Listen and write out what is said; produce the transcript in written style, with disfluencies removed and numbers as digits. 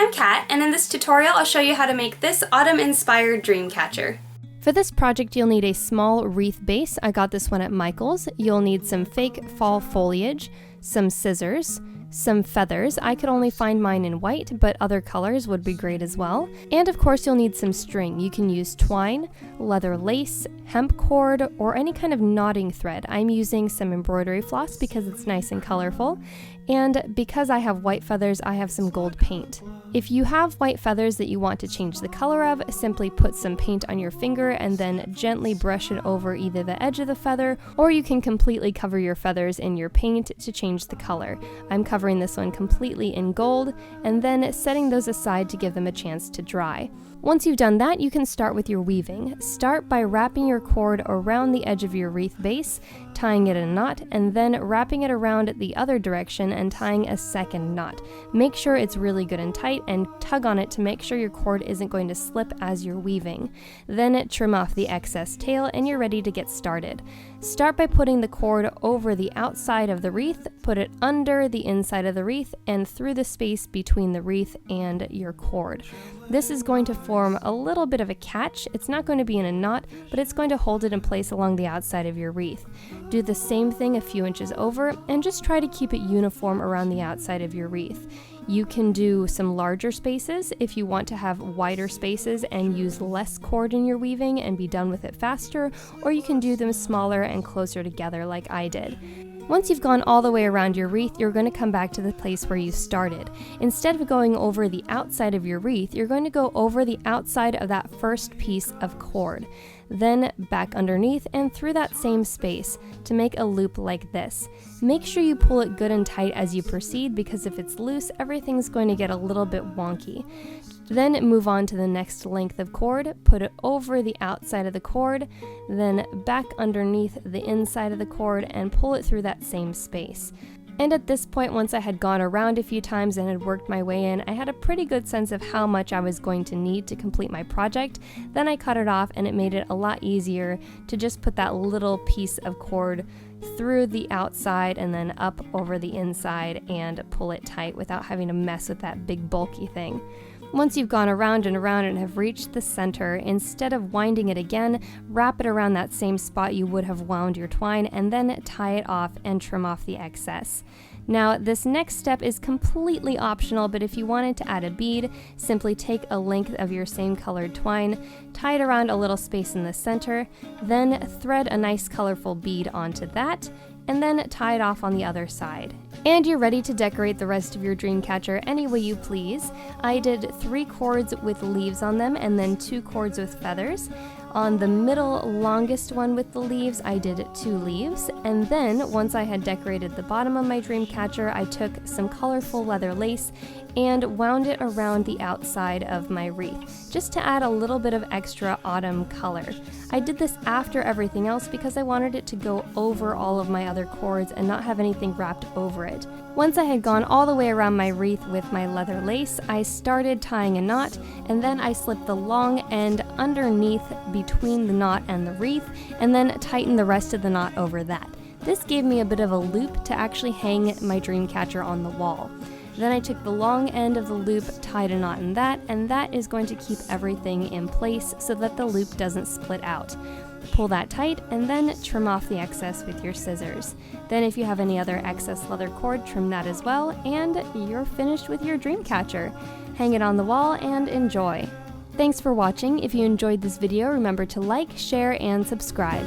I'm Kat, and in this tutorial I'll show you how to make this autumn-inspired dream catcher. For this project, you'll need a small wreath base. I got this one at Michael's. You'll need some fake fall foliage, some scissors, some feathers. I could only find mine in white, but other colors would be great as well. And of course, you'll need some string. You can use twine, leather lace, hemp cord, or any kind of knotting thread. I'm using some embroidery floss because it's nice and colorful. And because I have white feathers, I have some gold paint. If you have white feathers that you want to change the color of, simply put some paint on your finger and then gently brush it over either the edge of the feather, or you can completely cover your feathers in your paint to change the color. I'm covering this one completely in gold and then setting those aside to give them a chance to dry. Once you've done that, you can start with your weaving. Start by wrapping your cord around the edge of your wreath base, tying it in a knot, and then wrapping it around the other direction and tying a second knot. Make sure it's really good and tight and tug on it to make sure your cord isn't going to slip as you're weaving. Then trim off the excess tail and you're ready to get started. Start by putting the cord over the outside of the wreath, put it under the inside of the wreath and through the space between the wreath and your cord. This is going to form a little bit of a catch. It's not going to be in a knot, but it's going to hold it in place along the outside of your wreath. Do the same thing a few inches over and just try to keep it uniform around the outside of your wreath. You can do some larger spaces if you want to have wider spaces and use less cord in your weaving and be done with it faster, or you can do them smaller and closer together like I did. Once you've gone all the way around your wreath, you're going to come back to the place where you started. Instead of going over the outside of your wreath, you're going to go over the outside of that first piece of cord. Then back underneath and through that same space to make a loop like this. Make sure you pull it good and tight as you proceed, because if it's loose, everything's going to get a little bit wonky. Then move on to the next length of cord, put it over the outside of the cord, then back underneath the inside of the cord and pull it through that same space. And at this point, once I had gone around a few times and had worked my way in, I had a pretty good sense of how much I was going to need to complete my project. Then I cut it off and it made it a lot easier to just put that little piece of cord through the outside and then up over the inside and pull it tight without having to mess with that big bulky thing. Once you've gone around and have reached the center, instead of winding it again, wrap it around that same spot you would have wound your twine and then tie it off and trim off the excess. Now, this next step is completely optional, but if you wanted to add a bead, simply take a length of your same colored twine, tie it around a little space in the center, then thread a nice colorful bead onto that, and then tie it off on the other side. And you're ready to decorate the rest of your dream catcher any way you please. I did 3 cords with leaves on them and then 2 cords with feathers. On the middle longest one with the leaves, I did 2 leaves, and then once I had decorated the bottom of my dream catcher, I took some colorful leather lace and wound it around the outside of my wreath, just to add a little bit of extra autumn color. I did this after everything else because I wanted it to go over all of my other cords and not have anything wrapped over it. Once I had gone all the way around my wreath with my leather lace, I started tying a knot, and then I slipped the long end underneath between the knot and the wreath, and then tightened the rest of the knot over that. This gave me a bit of a loop to actually hang my dream catcher on the wall. Then I took the long end of the loop, tied a knot in that, and that is going to keep everything in place so that the loop doesn't split out. Pull that tight and then trim off the excess with your scissors. Then if you have any other excess leather cord, trim that as well, and you're finished with your dream catcher. Hang it on the wall and enjoy. Thanks for watching. If you enjoyed this video, remember to like, share, and subscribe.